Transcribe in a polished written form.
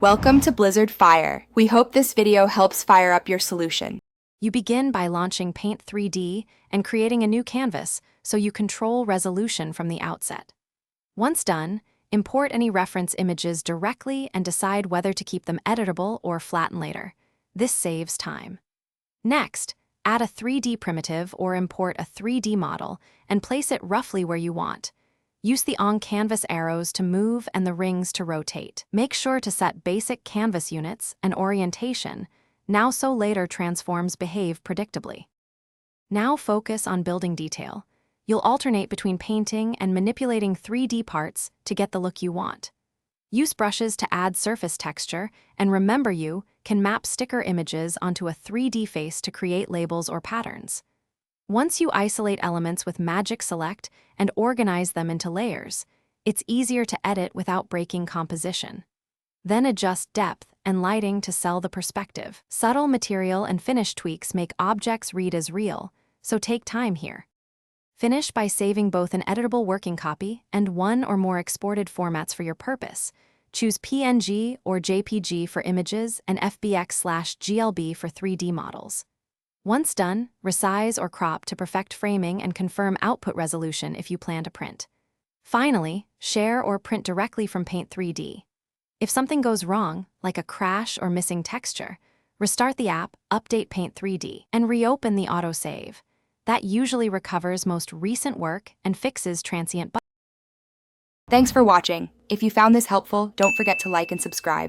Welcome to Blizzard Fire. We hope this video helps fire up your solution. You begin by launching Paint 3D and creating a new canvas so you control resolution from the outset. Once done, import any reference images directly and decide whether to keep them editable or flatten later. This saves time. Next, add a 3D primitive or import a 3D model and place it roughly where you want. Use the on-canvas arrows to move and the rings to rotate. Make sure to set basic canvas units and orientation, now so later transforms behave predictably. Now focus on building detail. You'll alternate between painting and manipulating 3D parts to get the look you want. Use brushes to add surface texture, and remember you can map sticker images onto a 3D face to create labels or patterns. Once you isolate elements with Magic Select and organize them into layers, it's easier to edit without breaking composition. Then adjust depth and lighting to sell the perspective. Subtle material and finish tweaks make objects read as real, so take time here. Finish by saving both an editable working copy and one or more exported formats for your purpose. Choose PNG or JPG for images and FBX/GLB for 3D models. Once done, resize or crop to perfect framing and confirm output resolution if you plan to print. Finally, share or print directly from Paint 3D. If something goes wrong, like a crash or missing texture, restart the app, update Paint 3D, and reopen the autosave. That usually recovers most recent work and fixes transient bugs. Thanks for watching. If you found this helpful, don't forget to like and subscribe.